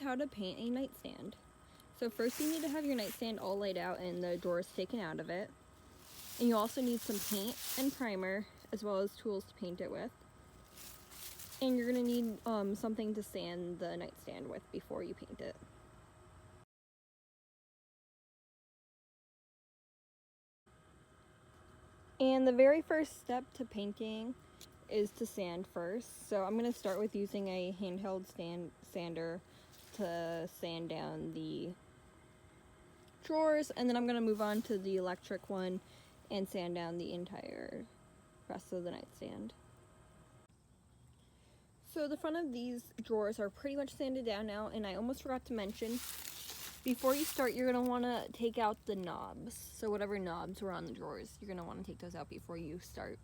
how to paint a nightstand. So first you need to have your nightstand all laid out and the drawers taken out of it. And you also need some paint and primer, as well as tools to paint it with. And you're going to need something to sand the nightstand with before you paint it. And the very first step to painting is to sand first. So I'm going to start with using a handheld sander to sand down the drawers, and then I'm going to move on to the electric one and sand down the entire rest of the nightstand. So the front of these drawers are pretty much sanded down now, and I almost forgot to mention, before you start, you're going to want to take out the knobs. So whatever knobs were on the drawers, you're going to want to take those out before you start.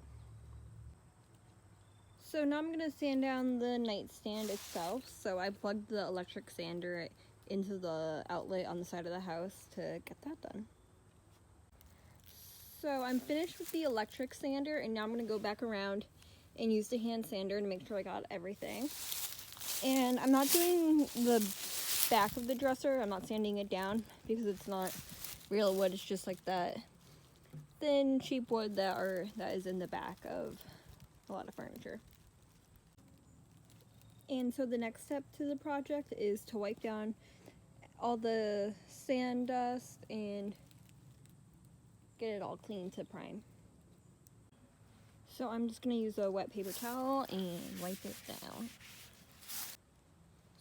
So now I'm going to sand down the nightstand itself. So I plugged the electric sander into the outlet on the side of the house to get that done. So I'm finished with the electric sander, and now I'm going to go back around and use the hand sander to make sure I got everything. And I'm not doing the back of the dresser. I'm not sanding it down because it's not real wood. It's just like that thin, cheap wood that is in the back of a lot of furniture. And so the next step to the project is to wipe down all the sand dust and get it all clean to prime. So I'm just going to use a wet paper towel and wipe it down.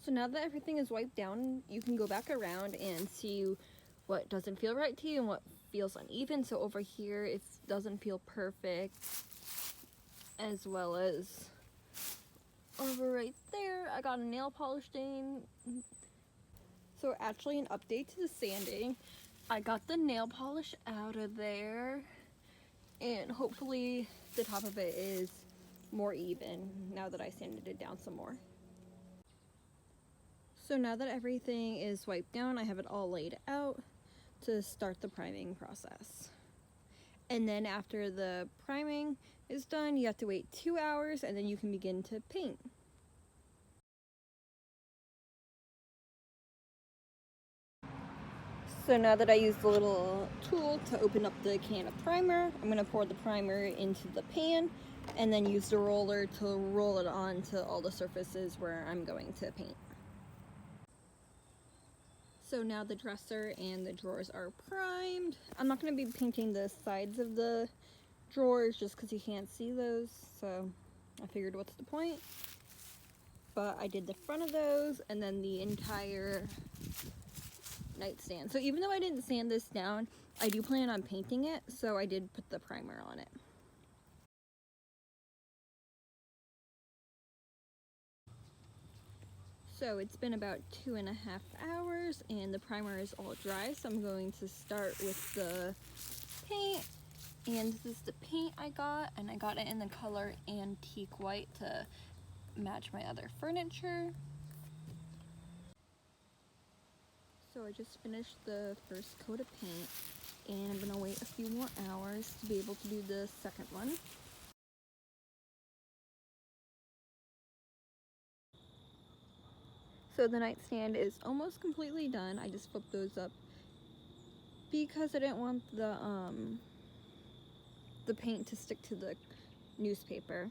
So now that everything is wiped down, you can go back around and see what doesn't feel right to you and what feels uneven. So over here, it doesn't feel perfect, as well as over right there, I got a nail polish stain. So actually, an update to the sanding, I got the nail polish out of there, and hopefully the top of it is more even now that I sanded it down some more. So now that everything is wiped down, I have it all laid out to start the priming process. And then after the priming is done, you have to wait 2 hours, and then you can begin to paint. So now that I used the little tool to open up the can of primer, I'm going to pour the primer into the pan and then use the roller to roll it onto all the surfaces where I'm going to paint. So now the dresser and the drawers are primed. I'm not going to be painting the sides of the drawers just because you can't see those, so I figured what's the point. But I did the front of those and then the entire nightstand. So even though I didn't sand this down, I do plan on painting it, so I did put the primer on it. So it's been about 2.5 hours and the primer is all dry, so I'm going to start with the paint. And this is the paint I got, and I got it in the color antique white to match my other furniture. So I just finished the first coat of paint, and I'm going to wait a few more hours to be able to do the second one. So the nightstand is almost completely done. I just flipped those up because I didn't want the paint to stick to the newspaper.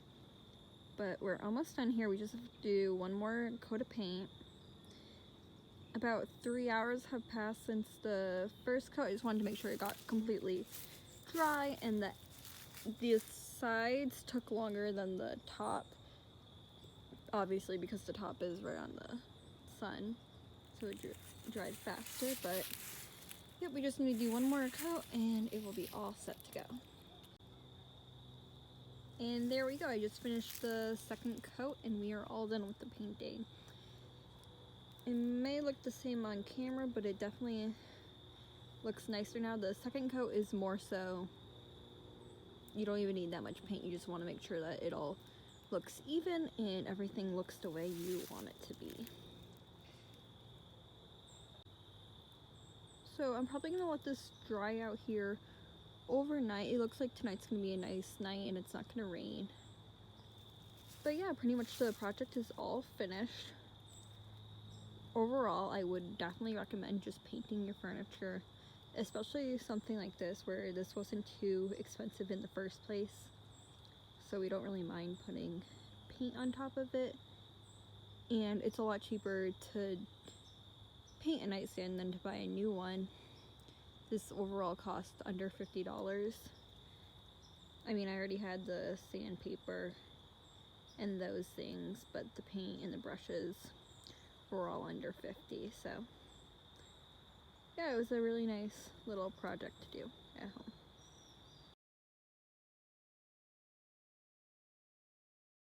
But we're almost done here. We just have to do one more coat of paint. About 3 hours have passed since the first coat. I just wanted to make sure it got completely dry, and that the sides took longer than the top, obviously because the top is right on the sun, so it dried faster. But yep, we just need to do one more coat and it will be all set to go. And there we go, I just finished the second coat and we are all done with the painting. It may look the same on camera, but it definitely looks nicer now. The second coat is more so, you don't even need that much paint, you just want to make sure that it all looks even and everything looks the way you want it to be. So I'm probably going to let this dry out here overnight. It looks like tonight's going to be a nice night and it's not going to rain. But yeah, pretty much the project is all finished. overall, I would definitely recommend just painting your furniture, especially something like this where this wasn't too expensive in the first place. So we don't really mind putting paint on top of it. And it's a lot cheaper to paint a nightstand than to buy a new one. This overall cost under $50. I mean, I already had the sandpaper and those things, but the paint and the brushes were all under $50. So yeah, it was a really nice little project to do at home.